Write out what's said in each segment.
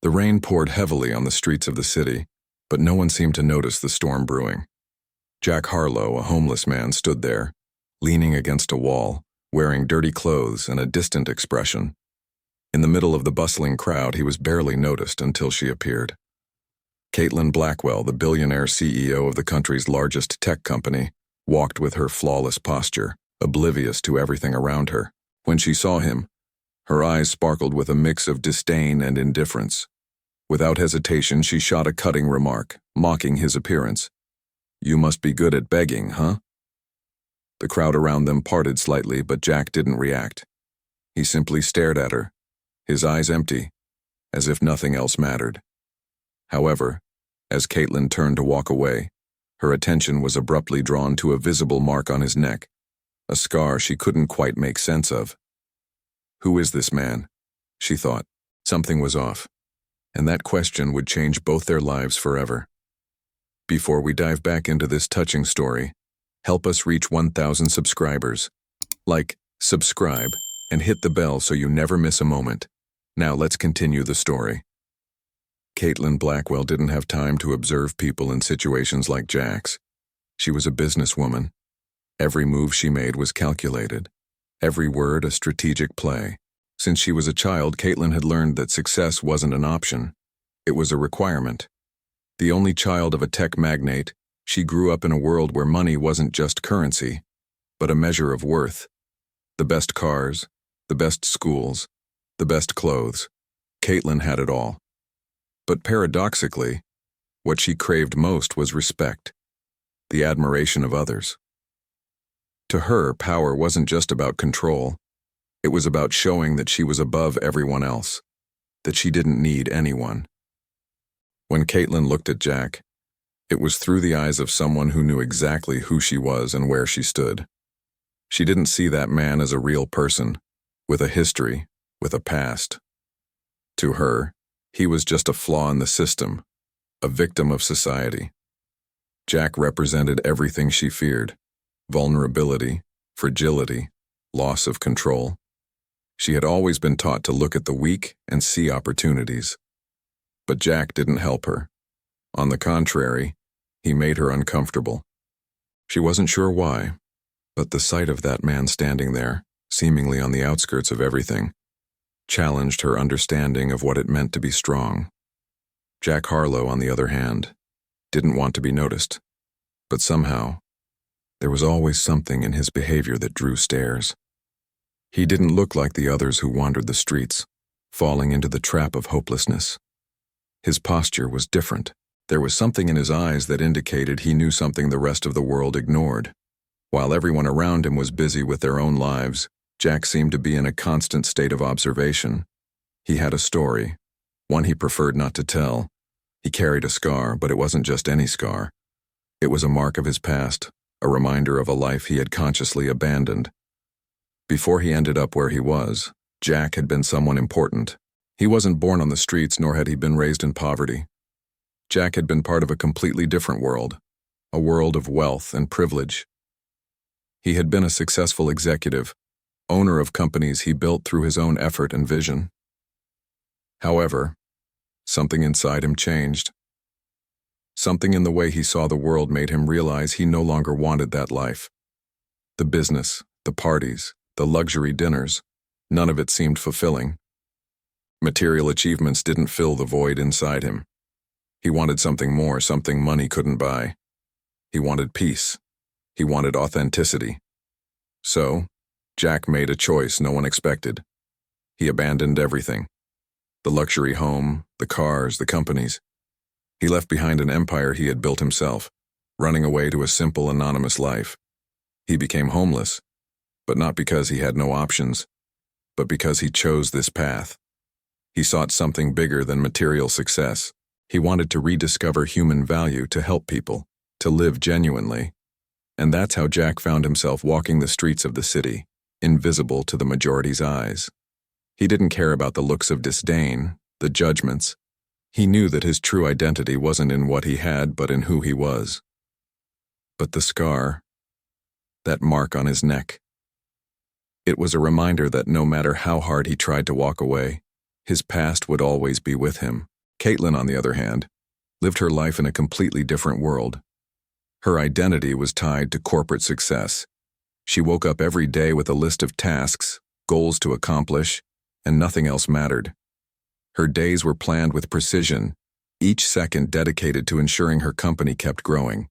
The rain poured heavily on the streets of the city, but no one seemed to notice the storm brewing. Jack Harlow, a homeless man, stood there, leaning against a wall, wearing dirty clothes and a distant expression. In the middle of the bustling crowd, he was barely noticed until she appeared. Caitlin Blackwell, the billionaire CEO of the country's largest tech company, walked with her flawless posture, oblivious to everything around her. When she saw him, her eyes sparkled with a mix of disdain and indifference. Without hesitation, she shot a cutting remark, mocking his appearance. "You must be good at begging, huh?" The crowd around them parted slightly, but Jack didn't react. He simply stared at her, his eyes empty, as if nothing else mattered. However, as Caitlin turned to walk away, her attention was abruptly drawn to a visible mark on his neck, a scar she couldn't quite make sense of. Who is this man? She thought. Something was off, and that question would change both their lives forever. Before we dive back into this touching story, help us reach 1,000 subscribers. Like, subscribe, and hit the bell so you never miss a moment. Now let's continue the story. Caitlin Blackwell didn't have time to observe people in situations like Jack's. She was a businesswoman. Every move she made was calculated, every word a strategic play. Since she was a child, Caitlin had learned that success wasn't an option. It was a requirement. The only child of a tech magnate, she grew up in a world where money wasn't just currency, but a measure of worth. The best cars, the best schools, the best clothes. Caitlin had it all. But paradoxically, what she craved most was respect, the admiration of others. To her, power wasn't just about control. It was about showing that she was above everyone else, that she didn't need anyone. When Caitlin looked at Jack, it was through the eyes of someone who knew exactly who she was and where she stood. She didn't see that man as a real person, with a history, with a past. To her, he was just a flaw in the system, a victim of society. Jack represented everything she feared: vulnerability, fragility, loss of control. She had always been taught to look at the weak and see opportunities. But Jack didn't help her. On the contrary, he made her uncomfortable. She wasn't sure why, but the sight of that man standing there, seemingly on the outskirts of everything, challenged her understanding of what it meant to be strong. Jack Harlow, on the other hand, didn't want to be noticed, but somehow, there was always something in his behavior that drew stares. He didn't look like the others who wandered the streets, falling into the trap of hopelessness. His posture was different. There was something in his eyes that indicated he knew something the rest of the world ignored. While everyone around him was busy with their own lives, Jack seemed to be in a constant state of observation. He had a story, one he preferred not to tell. He carried a scar, but it wasn't just any scar. It was a mark of his past, a reminder of a life he had consciously abandoned. Before he ended up where he was, Jack had been someone important. He wasn't born on the streets, nor had he been raised in poverty. Jack had been part of a completely different world, a world of wealth and privilege. He had been a successful executive, owner of companies he built through his own effort and vision. However, something inside him changed. Something in the way he saw the world made him realize he no longer wanted that life. The business, the parties, the luxury dinners, none of it seemed fulfilling. Material achievements didn't fill the void inside him. He wanted something more, something money couldn't buy. He wanted peace. He wanted authenticity. So, Jack made a choice no one expected. He abandoned everything. The luxury home, the cars, the companies. He left behind an empire he had built himself, running away to a simple, anonymous life. He became homeless, but not because he had no options, but because he chose this path. He sought something bigger than material success. He wanted to rediscover human value, to help people, to live genuinely. And that's how Jack found himself walking the streets of the city, invisible to the majority's eyes. He didn't care about the looks of disdain, the judgments. He knew that his true identity wasn't in what he had, but in who he was. But the scar, that mark on his neck, it was a reminder that no matter how hard he tried to walk away, his past would always be with him, Caitlin, on the other hand, lived her life in a completely different world. Her identity was tied to corporate success. She woke up every day with a list of tasks, goals to accomplish, and nothing else mattered. Her days were planned with precision, each second dedicated to ensuring her company kept growing.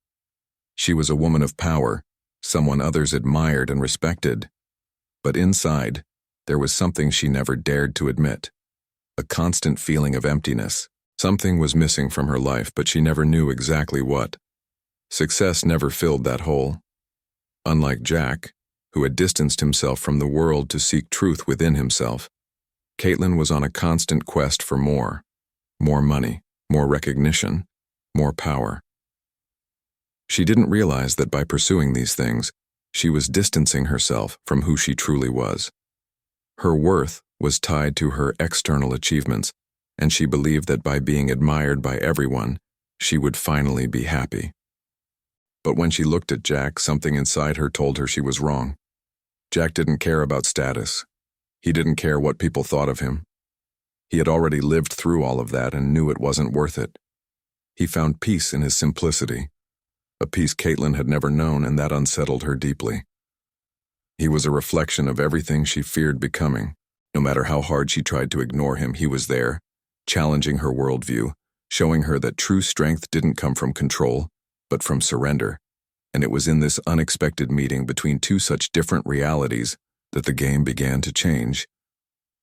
She was a woman of power, someone others admired and respected. But inside, there was something she never dared to admit. A constant feeling of emptiness. Something was missing from her life, but she never knew exactly what. Success never filled that hole. Unlike Jack, who had distanced himself from the world to seek truth within himself, Caitlin was on a constant quest for more. More money, more recognition, more power. She didn't realize that by pursuing these things, she was distancing herself from who she truly was. Her worth was tied to her external achievements, and she believed that by being admired by everyone, she would finally be happy. But when she looked at Jack, something inside her told her she was wrong. Jack didn't care about status. He didn't care what people thought of him. He had already lived through all of that and knew it wasn't worth it. He found peace in his simplicity, a peace Caitlin had never known, and that unsettled her deeply. He was a reflection of everything she feared becoming. No matter how hard she tried to ignore him, he was there, challenging her worldview, showing her that true strength didn't come from control, but from surrender. And it was in this unexpected meeting between two such different realities that the game began to change.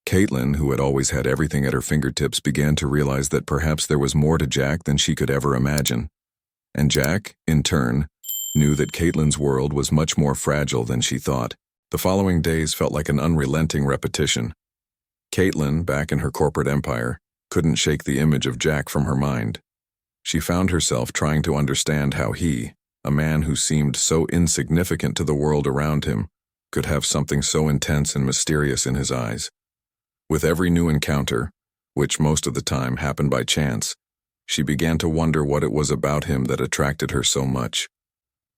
Caitlin, who had always had everything at her fingertips, began to realize that perhaps there was more to Jack than she could ever imagine. And Jack, in turn, knew that Caitlin's world was much more fragile than she thought. The following days felt like an unrelenting repetition. Caitlin, back in her corporate empire, couldn't shake the image of Jack from her mind. She found herself trying to understand how he, a man who seemed so insignificant to the world around him, could have something so intense and mysterious in his eyes. With every new encounter, which most of the time happened by chance, she began to wonder what it was about him that attracted her so much.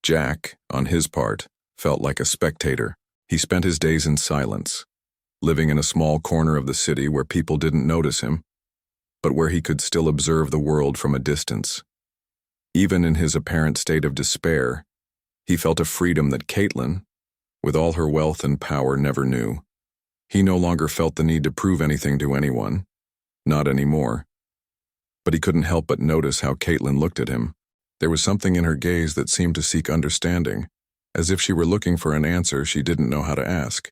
Jack, on his part, felt like a spectator. He spent his days in silence, living in a small corner of the city where people didn't notice him, but where he could still observe the world from a distance. Even in his apparent state of despair, he felt a freedom that Caitlin, with all her wealth and power, never knew. He no longer felt the need to prove anything to anyone, not anymore. But he couldn't help but notice how Caitlin looked at him. There was something in her gaze that seemed to seek understanding, as if she were looking for an answer she didn't know how to ask.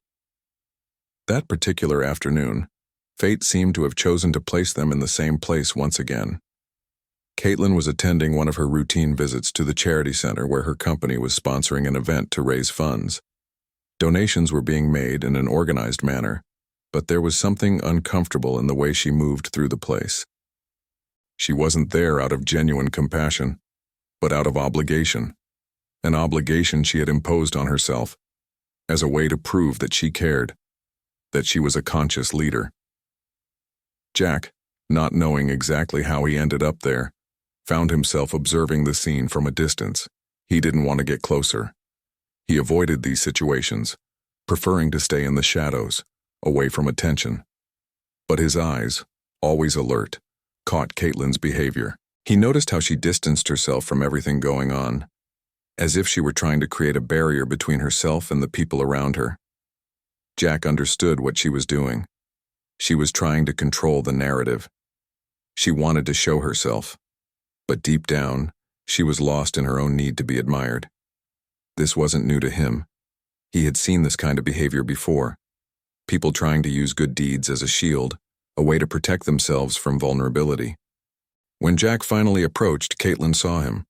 That particular afternoon, fate seemed to have chosen to place them in the same place once again. Caitlin was attending one of her routine visits to the charity center where her company was sponsoring an event to raise funds. Donations were being made in an organized manner, but there was something uncomfortable in the way she moved through the place. She wasn't there out of genuine compassion, but out of obligation. An obligation she had imposed on herself, as a way to prove that she cared, that she was a conscious leader. Jack, not knowing exactly how he ended up there, found himself observing the scene from a distance. He didn't want to get closer. He avoided these situations, preferring to stay in the shadows, away from attention. But his eyes, always alert, caught Caitlin's behavior. He noticed how she distanced herself from everything going on, as if she were trying to create a barrier between herself and the people around her. Jack understood what she was doing. She was trying to control the narrative. She wanted to show herself, but deep down, she was lost in her own need to be admired. This wasn't new to him. He had seen this kind of behavior before. People trying to use good deeds as a shield, a way to protect themselves from vulnerability. When Jack finally approached, Caitlin saw him.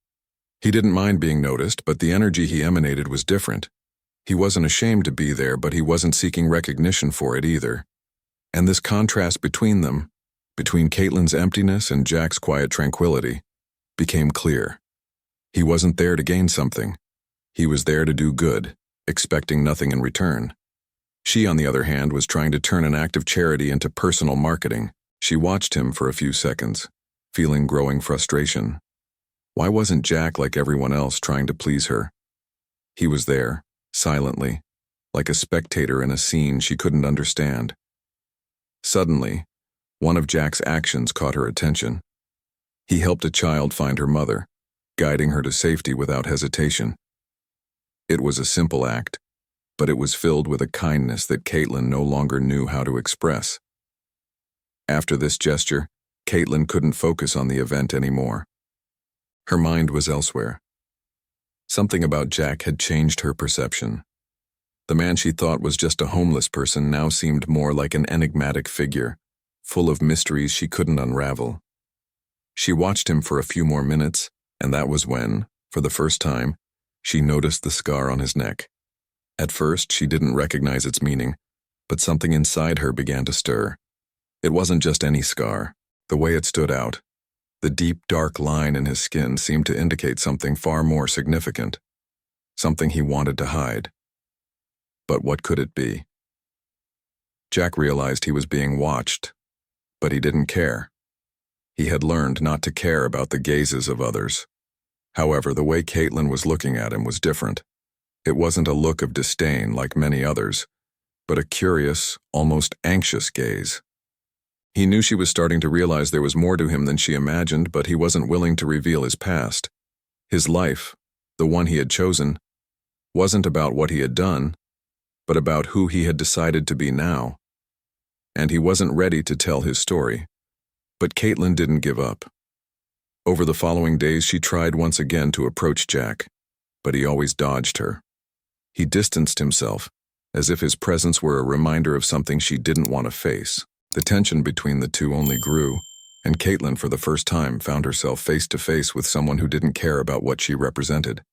He didn't mind being noticed, but the energy he emanated was different. He wasn't ashamed to be there, but he wasn't seeking recognition for it either. And this contrast between them, between Caitlin's emptiness and Jack's quiet tranquility, became clear. He wasn't there to gain something. He was there to do good, expecting nothing in return. She, on the other hand, was trying to turn an act of charity into personal marketing. She watched him for a few seconds, feeling growing frustration. Why wasn't Jack like everyone else trying to please her? He was there, silently, like a spectator in a scene she couldn't understand. Suddenly, one of Jack's actions caught her attention. He helped a child find her mother, guiding her to safety without hesitation. It was a simple act, but it was filled with a kindness that Caitlin no longer knew how to express. After this gesture, Caitlin couldn't focus on the event anymore. Her mind was elsewhere. Something about Jack had changed her perception. The man she thought was just a homeless person now seemed more like an enigmatic figure, full of mysteries she couldn't unravel. She watched him for a few more minutes, and that was when, for the first time, she noticed the scar on his neck. At first, she didn't recognize its meaning, but something inside her began to stir. It wasn't just any scar. The way it stood out, the deep, dark line in his skin seemed to indicate something far more significant, something he wanted to hide. But what could it be? Jack realized he was being watched, but he didn't care. He had learned not to care about the gazes of others. However, the way Caitlin was looking at him was different. It wasn't a look of disdain like many others, but a curious, almost anxious gaze. He knew she was starting to realize there was more to him than she imagined, but he wasn't willing to reveal his past. His life, the one he had chosen, wasn't about what he had done, but about who he had decided to be now. And he wasn't ready to tell his story. But Caitlin didn't give up. Over the following days, she tried once again to approach Jack, but he always dodged her. He distanced himself, as if his presence were a reminder of something she didn't want to face. The tension between the two only grew, and Caitlin for the first time found herself face to face with someone who didn't care about what she represented.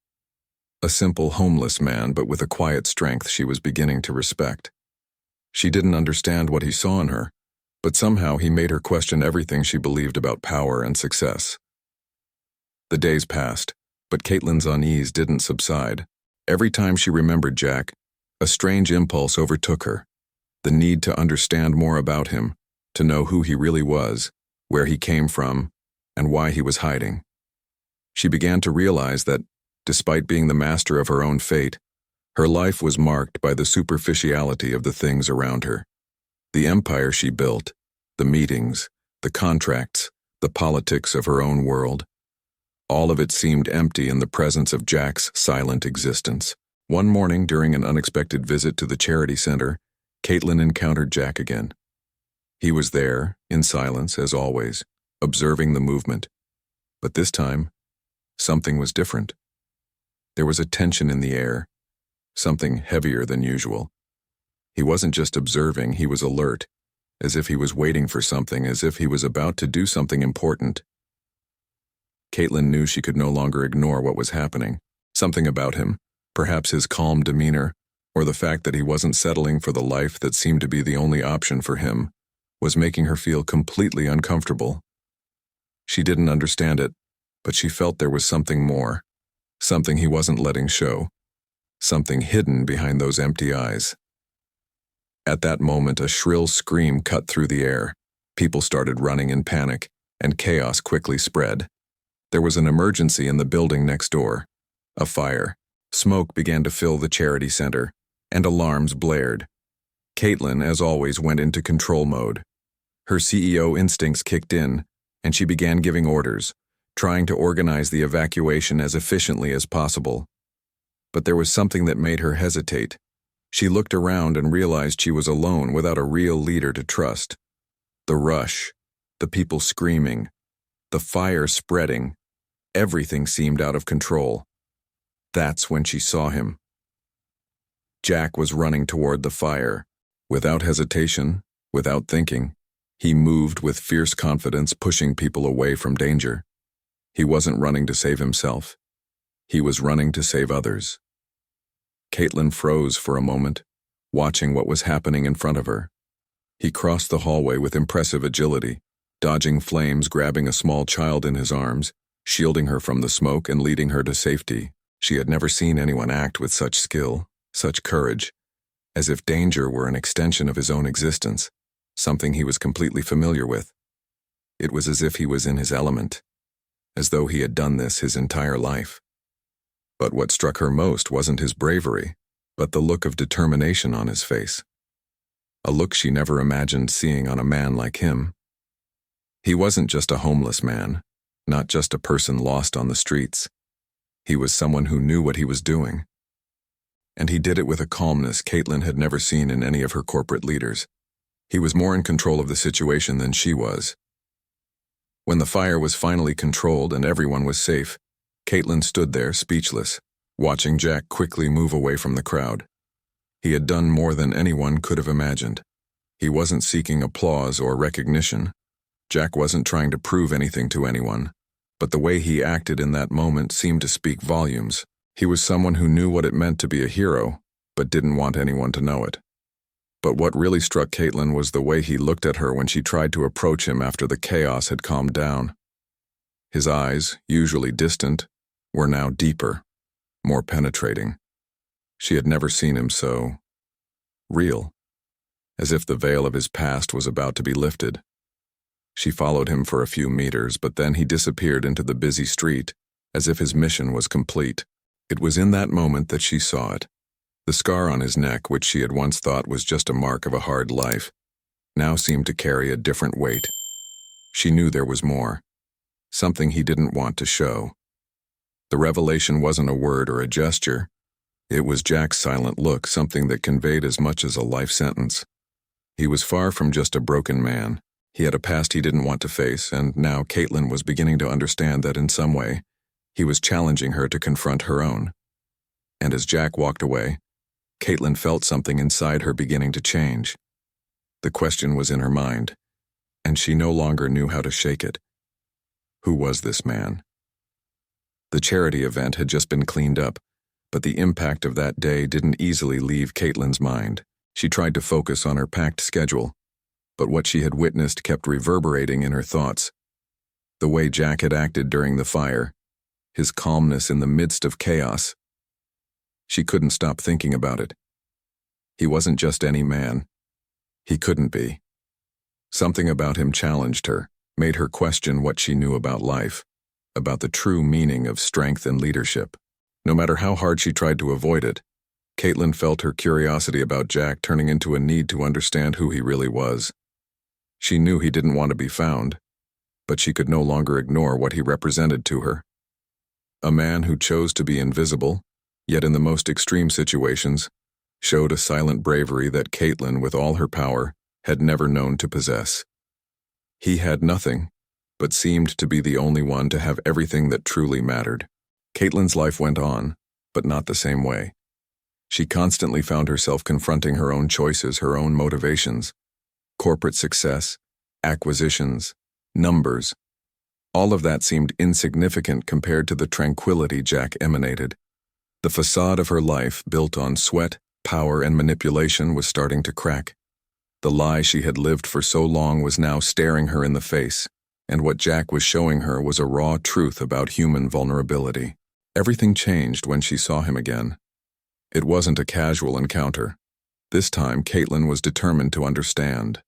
A simple homeless man, but with a quiet strength she was beginning to respect. She didn't understand what he saw in her, but somehow he made her question everything she believed about power and success. The days passed, but Caitlin's unease didn't subside. Every time she remembered Jack, a strange impulse overtook her. The need to understand more about him, to know who he really was, where he came from, and why he was hiding. She began to realize that, despite being the master of her own fate, her life was marked by the superficiality of the things around her. The empire she built, the meetings, the contracts, the politics of her own world. All of it seemed empty in the presence of Jack's silent existence. One morning during an unexpected visit to the charity center, Caitlin encountered Jack again. He was there, in silence as always, observing the movement. But this time, something was different. There was a tension in the air, something heavier than usual. He wasn't just observing, he was alert, as if he was waiting for something, as if he was about to do something important. Caitlin knew she could no longer ignore what was happening. Something about him, perhaps his calm demeanor, or the fact that he wasn't settling for the life that seemed to be the only option for him, was making her feel completely uncomfortable. She didn't understand it, but she felt there was something more, something he wasn't letting show, something hidden behind those empty eyes. At that moment, a shrill scream cut through the air. People started running in panic, and chaos quickly spread. There was an emergency in the building next door. A fire. Smoke began to fill the charity center, and alarms blared. Caitlin, as always, went into control mode. Her CEO instincts kicked in, and she began giving orders, trying to organize the evacuation as efficiently as possible. But there was something that made her hesitate. She looked around and realized she was alone without a real leader to trust. The rush, the people screaming, the fire spreading, everything seemed out of control. That's when she saw him. Jack was running toward the fire. Without hesitation, without thinking, he moved with fierce confidence, pushing people away from danger. He wasn't running to save himself. He was running to save others. Caitlin froze for a moment, watching what was happening in front of her. He crossed the hallway with impressive agility, dodging flames, grabbing a small child in his arms, shielding her from the smoke and leading her to safety. She had never seen anyone act with such skill, such courage, as if danger were an extension of his own existence, something he was completely familiar with. It was as if he was in his element, as though he had done this his entire life. But what struck her most wasn't his bravery, but the look of determination on his face. A look she never imagined seeing on a man like him. He wasn't just a homeless man. not just a person lost on the streets. He was someone who knew what he was doing. And he did it with a calmness Caitlin had never seen in any of her corporate leaders. He was more in control of the situation than she was. When the fire was finally controlled and everyone was safe, Caitlin stood there speechless, watching Jack quickly move away from the crowd. He had done more than anyone could have imagined. He wasn't seeking applause or recognition. Jack wasn't trying to prove anything to anyone, but the way he acted in that moment seemed to speak volumes. He was someone who knew what it meant to be a hero, but didn't want anyone to know it. But what really struck Caitlin was the way he looked at her when she tried to approach him after the chaos had calmed down. His eyes, usually distant, were now deeper, more penetrating. She had never seen him so real, as if the veil of his past was about to be lifted. She followed him for a few meters, but then he disappeared into the busy street, as if his mission was complete. It was in that moment that she saw it. The scar on his neck, which she had once thought was just a mark of a hard life, now seemed to carry a different weight. She knew there was more, something he didn't want to show. The revelation wasn't a word or a gesture. It was Jack's silent look, something that conveyed as much as a life sentence. He was far from just a broken man. He had a past he didn't want to face, and now Caitlin was beginning to understand that in some way, he was challenging her to confront her own. And as Jack walked away, Caitlin felt something inside her beginning to change. The question was in her mind, and she no longer knew how to shake it. Who was this man? The charity event had just been cleaned up, but the impact of that day didn't easily leave Caitlin's mind. She tried to focus on her packed schedule, but what she had witnessed kept reverberating in her thoughts. The way Jack had acted during the fire, his calmness in the midst of chaos. She couldn't stop thinking about it. He wasn't just any man. He couldn't be. Something about him challenged her, made her question what she knew about life, about the true meaning of strength and leadership. No matter how hard she tried to avoid it, Caitlin felt her curiosity about Jack turning into a need to understand who he really was. She knew he didn't want to be found, but she could no longer ignore what he represented to her. A man who chose to be invisible, yet in the most extreme situations, showed a silent bravery that Caitlin, with all her power, had never known to possess. He had nothing, but seemed to be the only one to have everything that truly mattered. Caitlin's life went on, but not the same way. She constantly found herself confronting her own choices, her own motivations. Corporate success, acquisitions, numbers. All of that seemed insignificant compared to the tranquility Jack emanated. The facade of her life, built on sweat, power, and manipulation, was starting to crack. The lie she had lived for so long was now staring her in the face, and what Jack was showing her was a raw truth about human vulnerability. Everything changed when she saw him again. It wasn't a casual encounter. This time, Caitlin was determined to understand.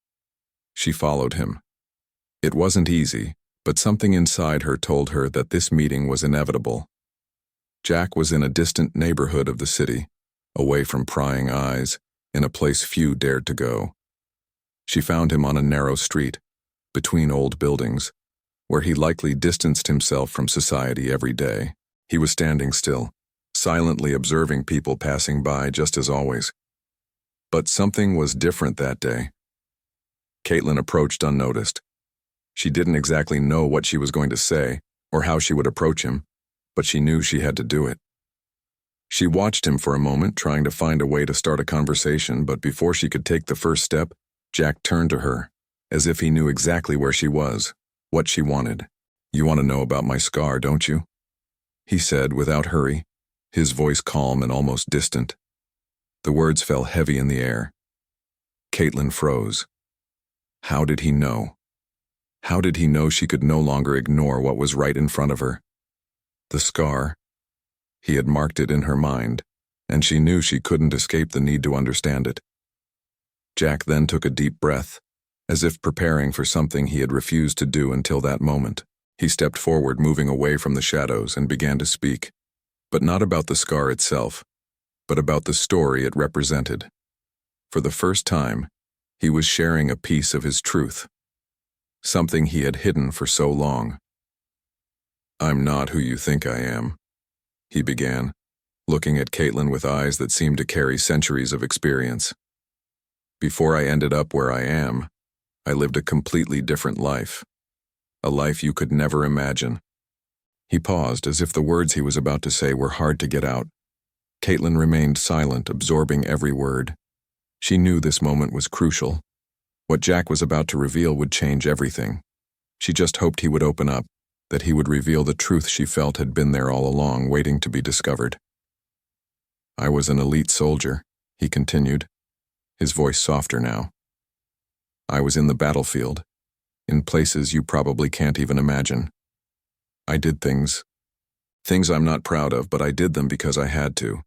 She followed him. It wasn't easy, but something inside her told her that this meeting was inevitable. Jack was in a distant neighborhood of the city, away from prying eyes, in a place few dared to go. She found him on a narrow street, between old buildings, where he likely distanced himself from society every day. He was standing still, silently observing people passing by just as always. But something was different that day. Caitlin approached unnoticed. She didn't exactly know what she was going to say or how she would approach him, but she knew she had to do it. She watched him for a moment, trying to find a way to start a conversation, but before she could take the first step, Jack turned to her, as if he knew exactly where she was, what she wanted. "You want to know about my scar, don't you?" he said without hurry, his voice calm and almost distant. The words fell heavy in the air. Caitlin froze. How did he know? How did he know she could no longer ignore what was right in front of her? The scar. He had marked it in her mind, and she knew she couldn't escape the need to understand it. Jack then took a deep breath, as if preparing for something he had refused to do until that moment. He stepped forward, moving away from the shadows, and began to speak, but not about the scar itself, but about the story it represented. For the first time, he was sharing a piece of his truth, something he had hidden for so long. "I'm not who you think I am," he began, looking at Caitlin with eyes that seemed to carry centuries of experience. "Before I ended up where I am, I lived a completely different life. A life you could never imagine." He paused, as if the words he was about to say were hard to get out. Caitlin remained silent, absorbing every word. She knew this moment was crucial. What Jack was about to reveal would change everything. She just hoped he would open up, that he would reveal the truth she felt had been there all along, waiting to be discovered. "I was an elite soldier," he continued, his voice softer now. "I was in the battlefield, in places you probably can't even imagine. I did things I'm not proud of, but I did them because I had to.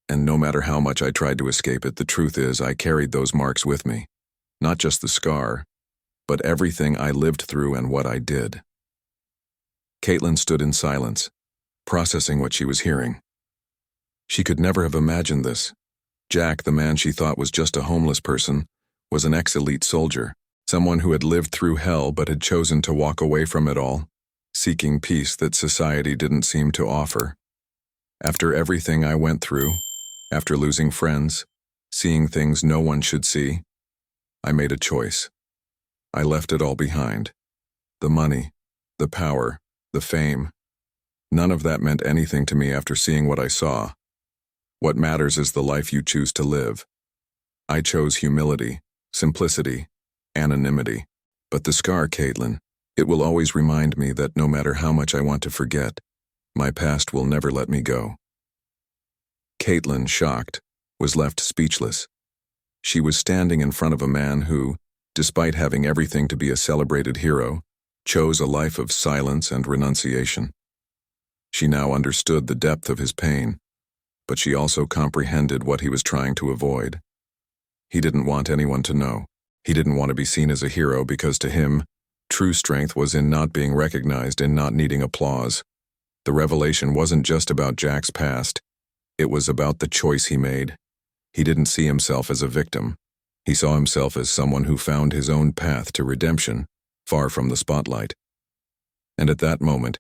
And no matter how much I tried to escape it, the truth is I carried those marks with me. Not just the scar, but everything I lived through and what I did." Caitlin stood in silence, processing what she was hearing. She could never have imagined this. Jack, the man she thought was just a homeless person, was an ex-elite soldier, someone who had lived through hell but had chosen to walk away from it all, seeking peace that society didn't seem to offer. "After everything I went through, after losing friends, seeing things no one should see, I made a choice. I left it all behind. The money, the power, the fame. None of that meant anything to me after seeing what I saw. What matters is the life you choose to live. I chose humility, simplicity, anonymity. But the scar, Caitlin, it will always remind me that no matter how much I want to forget, my past will never let me go." Caitlin, shocked, was left speechless. She was standing in front of a man who, despite having everything to be a celebrated hero, chose a life of silence and renunciation. She now understood the depth of his pain, but she also comprehended what he was trying to avoid. He didn't want anyone to know. He didn't want to be seen as a hero because to him, true strength was in not being recognized and not needing applause. The revelation wasn't just about Jack's past. It was about the choice he made. He didn't see himself as a victim. He saw himself as someone who found his own path to redemption, far from the spotlight. And at that moment,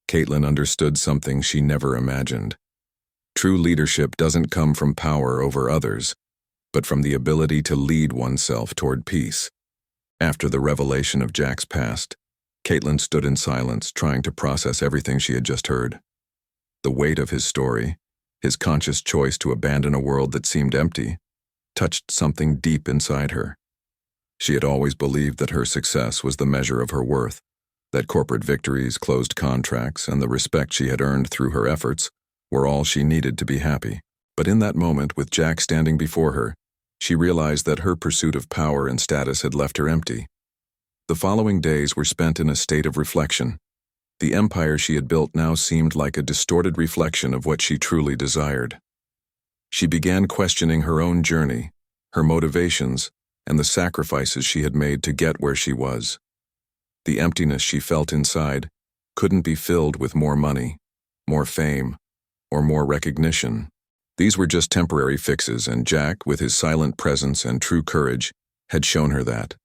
Caitlin understood something she never imagined. True leadership doesn't come from power over others, but from the ability to lead oneself toward peace. After the revelation of Jack's past, Caitlin stood in silence, trying to process everything she had just heard. The weight of his story, his conscious choice to abandon a world that seemed empty, touched something deep inside her. She had always believed that her success was the measure of her worth, that corporate victories, closed contracts, and the respect she had earned through her efforts were all she needed to be happy. But in that moment, with Jack standing before her, she realized that her pursuit of power and status had left her empty. The following days were spent in a state of reflection. The empire she had built now seemed like a distorted reflection of what she truly desired. She began questioning her own journey, her motivations, and the sacrifices she had made to get where she was. The emptiness she felt inside couldn't be filled with more money, more fame, or more recognition. These were just temporary fixes, and Jack, with his silent presence and true courage, had shown her that.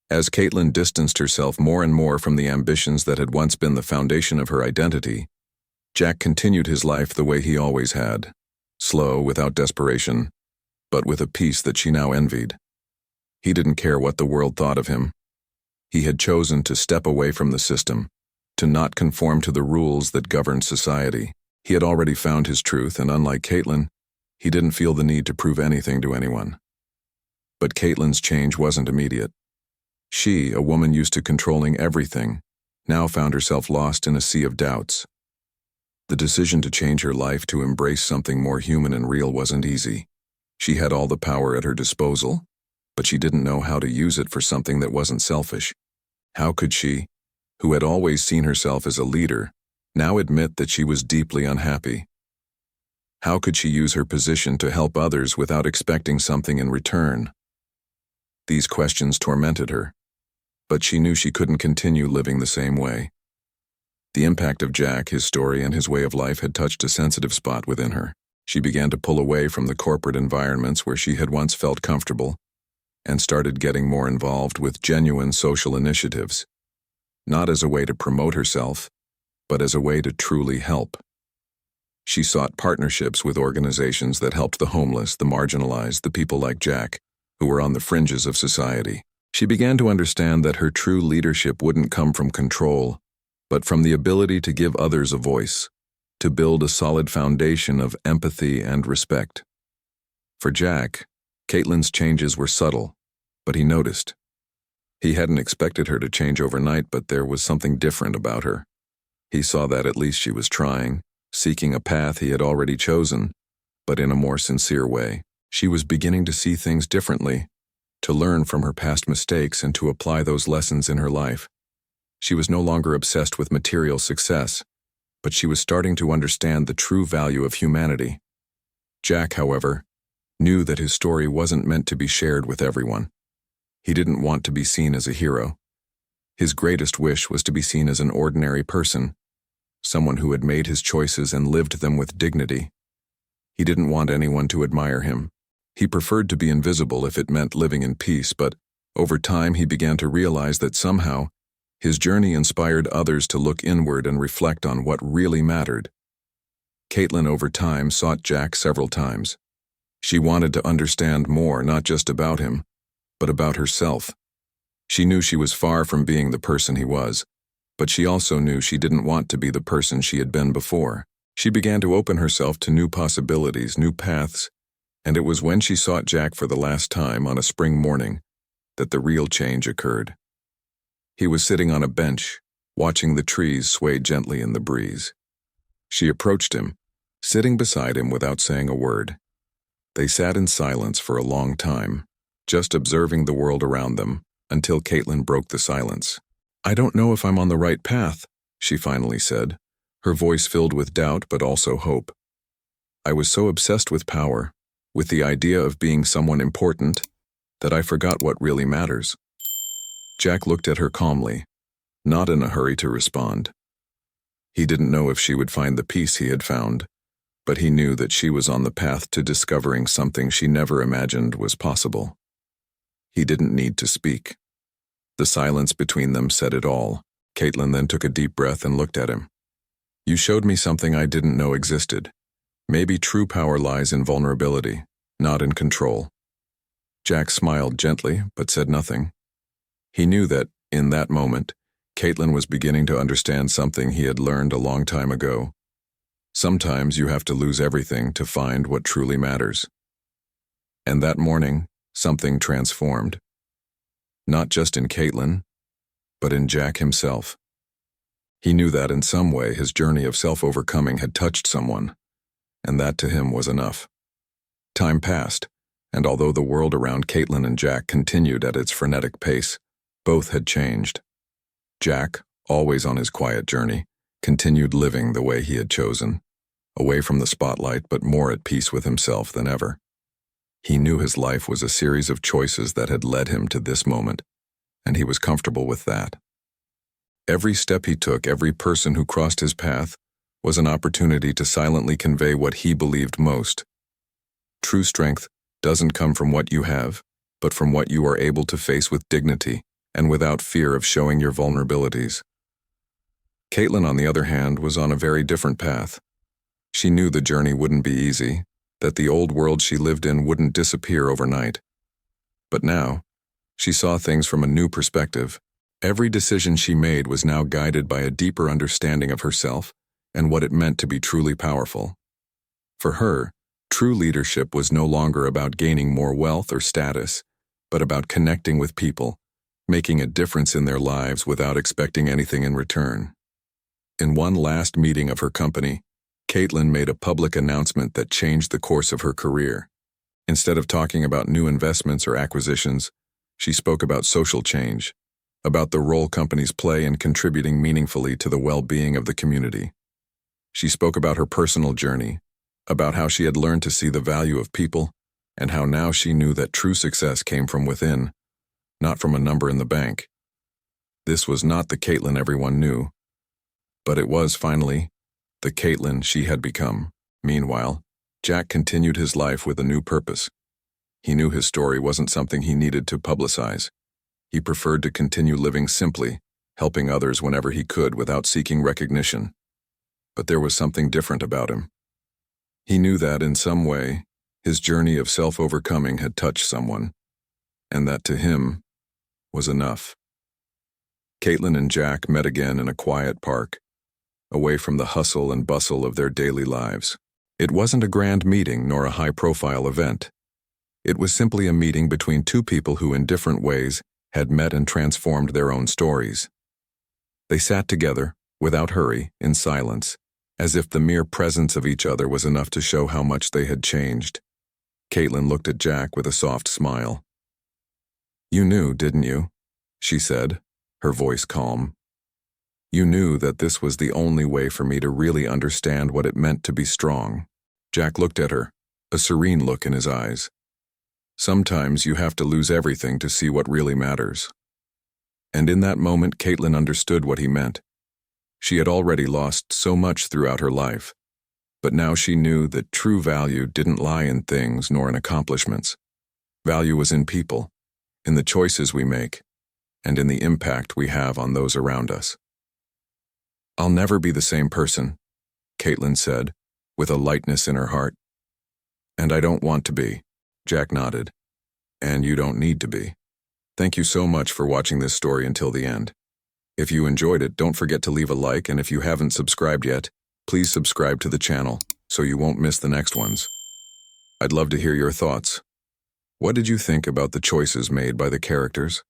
As Caitlin distanced herself more and more from the ambitions that had once been the foundation of her identity, Jack continued his life the way he always had, slow, without desperation, but with a peace that she now envied. He didn't care what the world thought of him. He had chosen to step away from the system, to not conform to the rules that governed society. He had already found his truth, and unlike Caitlin, he didn't feel the need to prove anything to anyone. But Caitlin's change wasn't immediate. She, a woman used to controlling everything, now found herself lost in a sea of doubts. The decision to change her life to embrace something more human and real wasn't easy. She had all the power at her disposal, but she didn't know how to use it for something that wasn't selfish. How could she, who had always seen herself as a leader, now admit that she was deeply unhappy? How could she use her position to help others without expecting something in return? These questions tormented her, but she knew she couldn't continue living the same way. The impact of Jack, his story, and his way of life had touched a sensitive spot within her. She began to pull away from the corporate environments where she had once felt comfortable and started getting more involved with genuine social initiatives, not as a way to promote herself, but as a way to truly help. She sought partnerships with organizations that helped the homeless, the marginalized, the people like Jack, who were on the fringes of society. She began to understand that her true leadership wouldn't come from control, but from the ability to give others a voice, to build a solid foundation of empathy and respect. For Jack, Caitlin's changes were subtle, but he noticed. He hadn't expected her to change overnight, but there was something different about her. He saw that at least she was trying, seeking a path he had already chosen, but in a more sincere way. She was beginning to see things differently, to learn from her past mistakes and to apply those lessons in her life. She was no longer obsessed with material success, but she was starting to understand the true value of humanity. Jack, however, knew that his story wasn't meant to be shared with everyone. He didn't want to be seen as a hero. His greatest wish was to be seen as an ordinary person, someone who had made his choices and lived them with dignity. He didn't want anyone to admire him. He preferred to be invisible if it meant living in peace, but over time he began to realize that somehow his journey inspired others to look inward and reflect on what really mattered. Caitlin over time sought Jack several times. She wanted to understand more, not just about him, but about herself. She knew she was far from being the person he was, but she also knew she didn't want to be the person she had been before. She began to open herself to new possibilities, new paths, and it was when she sought Jack for the last time on a spring morning that the real change occurred. He was sitting on a bench, watching the trees sway gently in the breeze. She approached him, sitting beside him without saying a word. They sat in silence for a long time, just observing the world around them, until Caitlin broke the silence. "I don't know if I'm on the right path," she finally said, her voice filled with doubt but also hope. "I was so obsessed with power, with the idea of being someone important, that I forgot what really matters." Jack looked at her calmly, not in a hurry to respond. He didn't know if she would find the peace he had found, but he knew that she was on the path to discovering something she never imagined was possible. He didn't need to speak. The silence between them said it all. Caitlin then took a deep breath and looked at him. "You showed me something I didn't know existed. Maybe true power lies in vulnerability, not in control." Jack smiled gently, but said nothing. He knew that, in that moment, Caitlin was beginning to understand something he had learned a long time ago. Sometimes you have to lose everything to find what truly matters. And that morning, something transformed. Not just in Caitlin, but in Jack himself. He knew that in some way his journey of self-overcoming had touched someone, and that to him was enough. Time passed, and although the world around Caitlin and Jack continued at its frenetic pace, both had changed. Jack, always on his quiet journey, continued living the way he had chosen, away from the spotlight but more at peace with himself than ever. He knew his life was a series of choices that had led him to this moment, and he was comfortable with that. Every step he took, every person who crossed his path, was an opportunity to silently convey what he believed most. True strength doesn't come from what you have, but from what you are able to face with dignity and without fear of showing your vulnerabilities. Caitlin, on the other hand, was on a very different path. She knew the journey wouldn't be easy, that the old world she lived in wouldn't disappear overnight. But now, she saw things from a new perspective. Every decision she made was now guided by a deeper understanding of herself and what it meant to be truly powerful. For her, true leadership was no longer about gaining more wealth or status, but about connecting with people, making a difference in their lives without expecting anything in return. In one last meeting of her company, Caitlin made a public announcement that changed the course of her career. Instead of talking about new investments or acquisitions, she spoke about social change, about the role companies play in contributing meaningfully to the well-being of the community. She spoke about her personal journey, about how she had learned to see the value of people, and how now she knew that true success came from within, not from a number in the bank. This was not the Caitlin everyone knew, but it was, finally, the Caitlin she had become. Meanwhile, Jack continued his life with a new purpose. He knew his story wasn't something he needed to publicize. He preferred to continue living simply, helping others whenever he could without seeking recognition. but there was something different about him. He knew that, in some way, his journey of self-overcoming had touched someone, and that to him was enough. Caitlin and Jack met again in a quiet park, away from the hustle and bustle of their daily lives. It wasn't a grand meeting nor a high-profile event. It was simply a meeting between two people who, in different ways, had met and transformed their own stories. They sat together, without hurry, in silence, as if the mere presence of each other was enough to show how much they had changed. Caitlin looked at Jack with a soft smile. "You knew, didn't you?" she said, her voice calm. "You knew that this was the only way for me to really understand what it meant to be strong." Jack looked at her, a serene look in his eyes. "Sometimes you have to lose everything to see what really matters." And in that moment, Caitlin understood what he meant. She had already lost so much throughout her life, but now she knew that true value didn't lie in things nor in accomplishments. Value was in people, in the choices we make, and in the impact we have on those around us. "I'll never be the same person," Caitlin said, with a lightness in her heart. "And I don't want to be." Jack nodded. "And you don't need to be." Thank you so much for watching this story until the end. If you enjoyed it, don't forget to leave a like, and if you haven't subscribed yet, please subscribe to the channel so you won't miss the next ones. I'd love to hear your thoughts. What did you think about the choices made by the characters?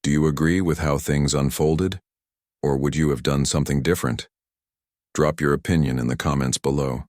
Do you agree with how things unfolded? Or would you have done something different? Drop your opinion in the comments below.